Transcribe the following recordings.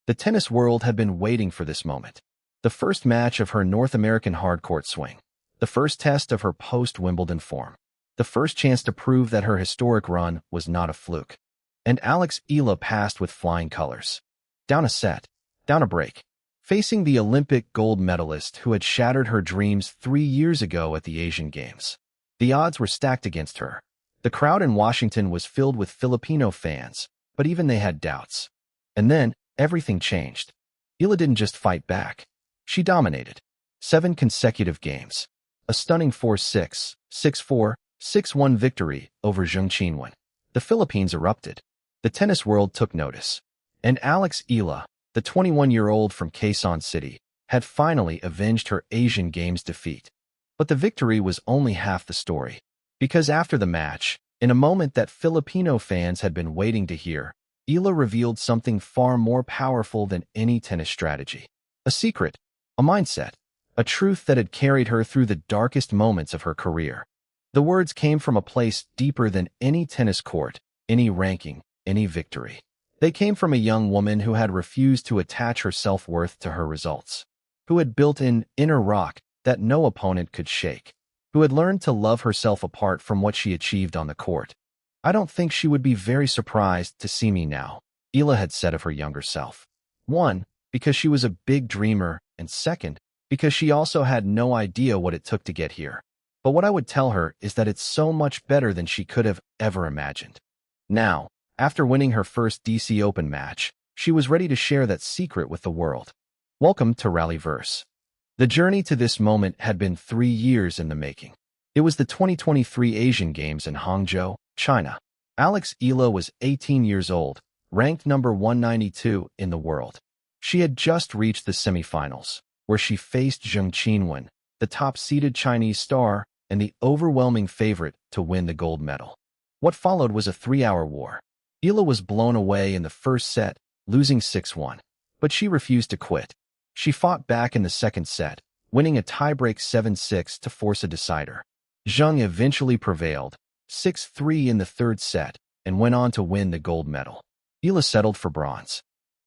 The tennis world had been waiting for this moment. The first match of her North American hardcourt swing. The first test of her post-Wimbledon form. The first chance to prove that her historic run was not a fluke. And Eala passed with flying colors. Down a set. Down a break. Facing the Olympic gold medalist who had shattered her dreams 3 years ago at the Asian Games. The odds were stacked against her. The crowd in Washington was filled with Filipino fans, but even they had doubts. And then, everything changed. Eala didn't just fight back. She dominated. 7 consecutive games. A stunning 4-6, 6-4, 6-1 victory over Zheng Qinwen. The Philippines erupted. The tennis world took notice. And Eala, the 21-year-old from Quezon City, had finally avenged her Asian Games defeat. But the victory was only half the story. Because after the match, in a moment that Filipino fans had been waiting to hear, Eala revealed something far more powerful than any tennis strategy. A secret, a mindset, a truth that had carried her through the darkest moments of her career. The words came from a place deeper than any tennis court, any ranking, any victory. They came from a young woman who had refused to attach her self-worth to her results, who had built an inner rock that no opponent could shake, who had learned to love herself apart from what she achieved on the court. "I don't think she would be very surprised to see me now," Eala had said of her younger self. 1, because she was a big dreamer, and 2, because she also had no idea what it took to get here. But what I would tell her is that it's so much better than she could have ever imagined. Now, after winning her first DC Open match, she was ready to share that secret with the world. Welcome to Rallyverse. The journey to this moment had been 3 years in the making. It was the 2023 Asian Games in Hangzhou, China. Eala was 18 years old, ranked number 192 in the world. She had just reached the semifinals, where she faced Zheng Qinwen, the top-seeded Chinese star and the overwhelming favorite to win the gold medal. What followed was a 3-hour war. Eala was blown away in the first set, losing 6-1. But she refused to quit. She fought back in the second set, winning a tiebreak 7-6 to force a decider. Zheng eventually prevailed, 6-3 in the third set, and went on to win the gold medal. Eala settled for bronze.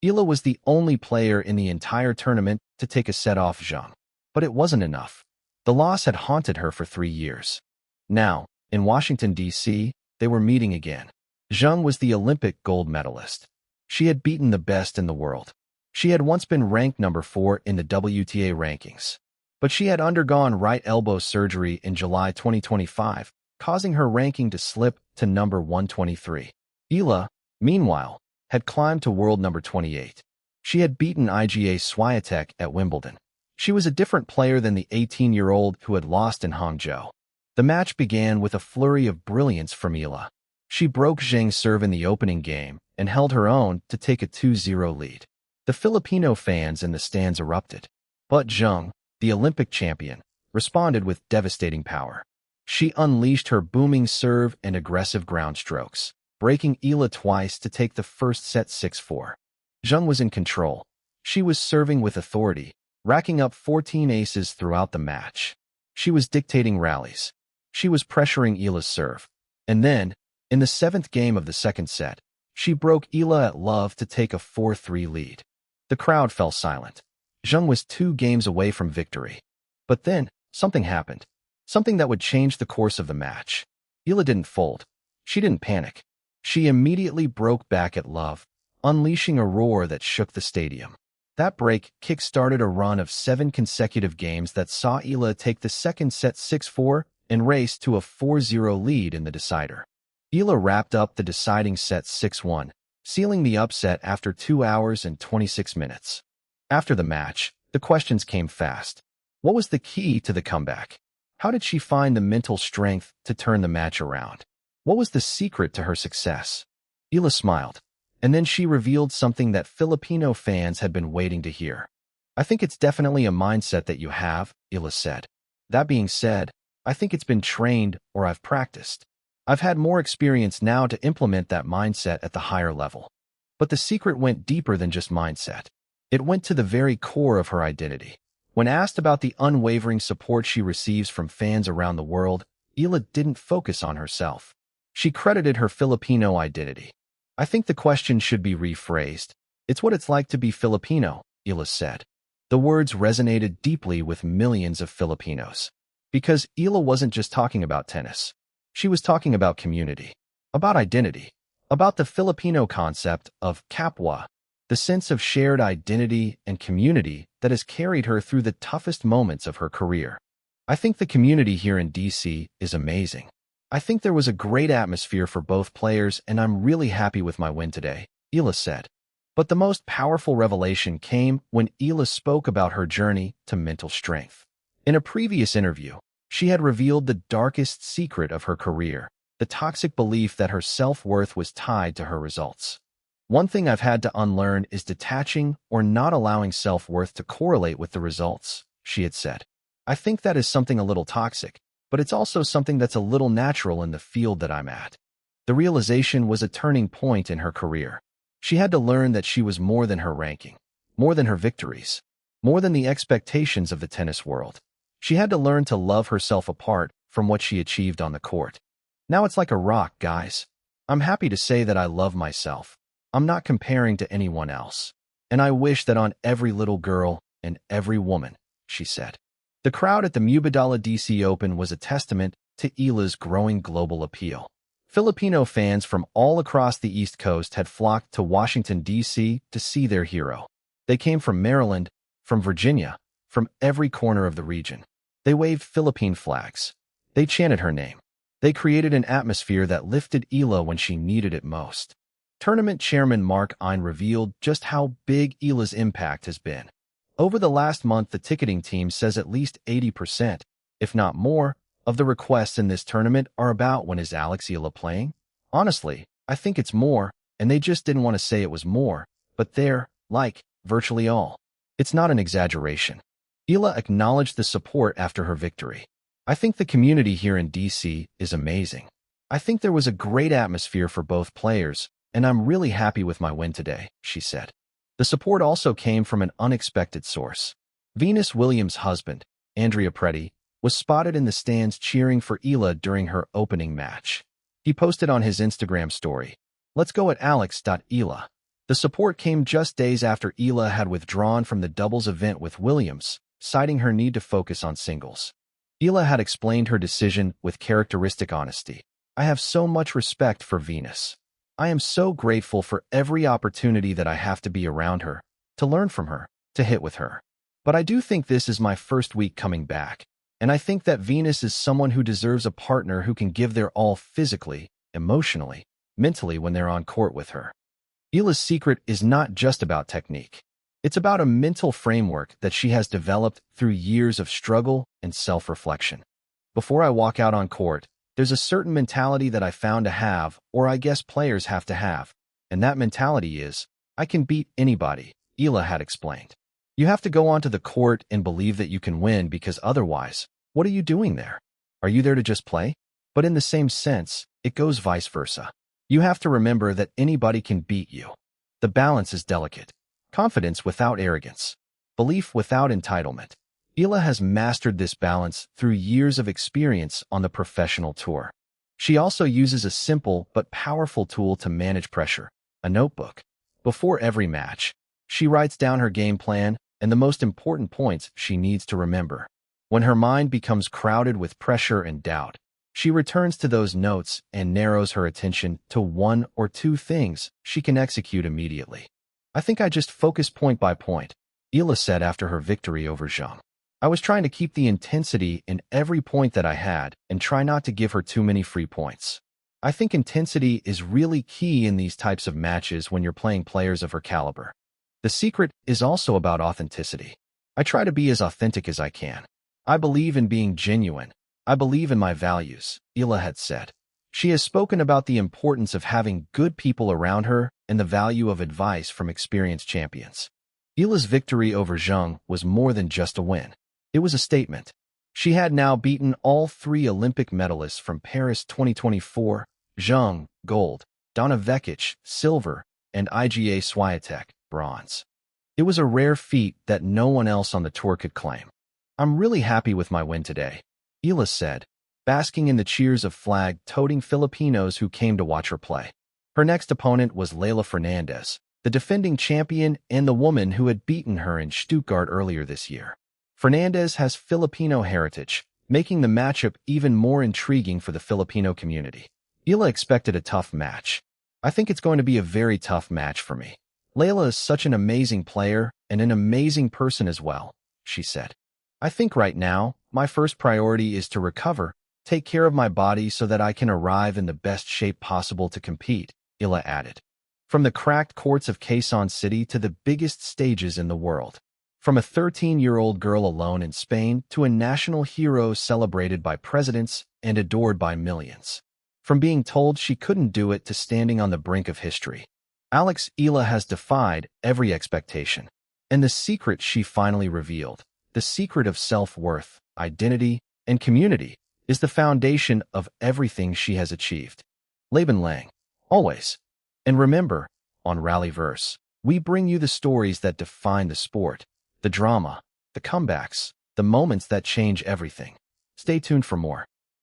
Eala was the only player in the entire tournament to take a set off Zheng. But it wasn't enough. The loss had haunted her for 3 years. Now, in Washington, D.C., they were meeting again. Zheng was the Olympic gold medalist. She had beaten the best in the world. She had once been ranked number 4 in the WTA rankings. But she had undergone right elbow surgery in July 2025, causing her ranking to slip to number 123. Eala, meanwhile, had climbed to world number 28. She had beaten Iga Swiatek at Wimbledon. She was a different player than the 18-year-old who had lost in Hangzhou. The match began with a flurry of brilliance from Eala. She broke Zheng's serve in the opening game and held her own to take a 2-0 lead. The Filipino fans in the stands erupted. But Zheng, the Olympic champion, responded with devastating power. She unleashed her booming serve and aggressive ground strokes, breaking Eala twice to take the first set 6-4. Zheng was in control. She was serving with authority, racking up 14 aces throughout the match. She was dictating rallies. She was pressuring Eala's serve. And then, in the 7th game of the second set, she broke Eala at love to take a 4-3 lead. The crowd fell silent. Zheng was 2 games away from victory. But then, something happened. Something that would change the course of the match. Eala didn't fold. She didn't panic. She immediately broke back at love, unleashing a roar that shook the stadium. That break kick-started a run of 7 consecutive games that saw Eala take the second set 6-4 and race to a 4-0 lead in the decider. Eala wrapped up the deciding set 6-1, sealing the upset after 2 hours and 26 minutes. After the match, the questions came fast. What was the key to the comeback? How did she find the mental strength to turn the match around? What was the secret to her success? Eala smiled, and then she revealed something that Filipino fans had been waiting to hear. "I think it's definitely a mindset that you have," Eala said. "That being said, I think it's been trained or I've practiced. I've had more experience now to implement that mindset at the higher level." But the secret went deeper than just mindset. It went to the very core of her identity. When asked about the unwavering support she receives from fans around the world, Eala didn't focus on herself. She credited her Filipino identity. "I think the question should be rephrased. It's what it's like to be Filipino, Eala said. The words resonated deeply with millions of Filipinos. Because Eala wasn't just talking about tennis. She was talking about community, about identity, about the Filipino concept of kapwa, the sense of shared identity and community that has carried her through the toughest moments of her career. I think the community here in DC is amazing. I think there was a great atmosphere for both players, and I'm really happy with my win today, Eala said. But the most powerful revelation came when Eala spoke about her journey to mental strength. In a previous interview, she had revealed the darkest secret of her career, the toxic belief that her self-worth was tied to her results. One thing I've had to unlearn is detaching or not allowing self-worth to correlate with the results, she had said. I think that is something a little toxic, but it's also something that's a little natural in the field that I'm at. The realization was a turning point in her career. She had to learn that she was more than her ranking, more than her victories, more than the expectations of the tennis world. She had to learn to love herself apart from what she achieved on the court. Now it's like a rock, guys. I'm happy to say that I love myself. I'm not comparing to anyone else. And I wish that on every little girl and every woman, she said. The crowd at the Mubadala DC Open was a testament to Eala's growing global appeal. Filipino fans from all across the East Coast had flocked to Washington, D.C. to see their hero. They came from Maryland, from Virginia, from every corner of the region. They waved Philippine flags. They chanted her name. They created an atmosphere that lifted Eala when she needed it most. Tournament chairman Mark Ein revealed just how big Eala's impact has been. Over the last month, the ticketing team says at least 80%, if not more, of the requests in this tournament are about when is Alex Eala playing? Honestly, I think it's more, and they just didn't want to say it was more, but they're, like, virtually all. It's not an exaggeration. Eala acknowledged the support after her victory. I think the community here in DC is amazing. I think there was a great atmosphere for both players, and I'm really happy with my win today, she said. The support also came from an unexpected source. Venus Williams' husband, Andrea Preti, was spotted in the stands cheering for Eala during her opening match. He posted on his Instagram story, "Let's go at Alex.Eala." The support came just days after Eala had withdrawn from the doubles event with Williams, citing her need to focus on singles. Eala had explained her decision with characteristic honesty. "I have so much respect for Venus. I am so grateful for every opportunity that I have to be around her, to learn from her, to hit with her. But I do think this is my first week coming back, and I think that Venus is someone who deserves a partner who can give their all physically, emotionally, mentally when they're on court with her." Eala's secret is not just about technique. It's about a mental framework that she has developed through years of struggle and self-reflection. "Before I walk out on court, there's a certain mentality that I found to have, or I guess players have to have, and that mentality is, I can beat anybody," Eala had explained. "You have to go onto the court and believe that you can win, because otherwise, what are you doing there? Are you there to just play?" But in the same sense, it goes vice versa. You have to remember that anybody can beat you. The balance is delicate. Confidence without arrogance. Belief without entitlement. Eala has mastered this balance through years of experience on the professional tour. She also uses a simple but powerful tool to manage pressure, a notebook. Before every match, she writes down her game plan and the most important points she needs to remember. When her mind becomes crowded with pressure and doubt, she returns to those notes and narrows her attention to one or two things she can execute immediately. "I think I just focus point by point," Eala said after her victory over Zheng. "I was trying to keep the intensity in every point that I had and try not to give her too many free points. I think intensity is really key in these types of matches when you're playing players of her caliber. The secret is also about authenticity. I try to be as authentic as I can. I believe in being genuine. I believe in my values," Eala had said. She has spoken about the importance of having good people around her and the value of advice from experienced champions. Eala's victory over Zheng was more than just a win. It was a statement. She had now beaten all three Olympic medalists from Paris 2024, Zheng, gold, Donna Vekic, silver, and Iga Swiatek, bronze. It was a rare feat that no one else on the tour could claim. "I'm really happy with my win today," Eala said, basking in the cheers of flag-toting Filipinos who came to watch her play. Her next opponent was Leylah Fernandez, the defending champion and the woman who had beaten her in Stuttgart earlier this year. Fernandez has Filipino heritage, making the matchup even more intriguing for the Filipino community. Eala expected a tough match. I think it's going to be a very tough match for me. Eala is such an amazing player and an amazing person as well, she said. I think right now, my first priority is to recover, take care of my body so that I can arrive in the best shape possible to compete, Eala added. From the cracked courts of Quezon City to the biggest stages in the world. From a 13-year-old girl alone in Spain to a national hero celebrated by presidents and adored by millions. From being told she couldn't do it to standing on the brink of history. Eala has defied every expectation. And the secret she finally revealed, the secret of self-worth, identity, and community, is the foundation of everything she has achieved. Leben lang. Always. And remember, on Rallyverse, we bring you the stories that define the sport, the drama, the comebacks, the moments that change everything. Stay tuned for more.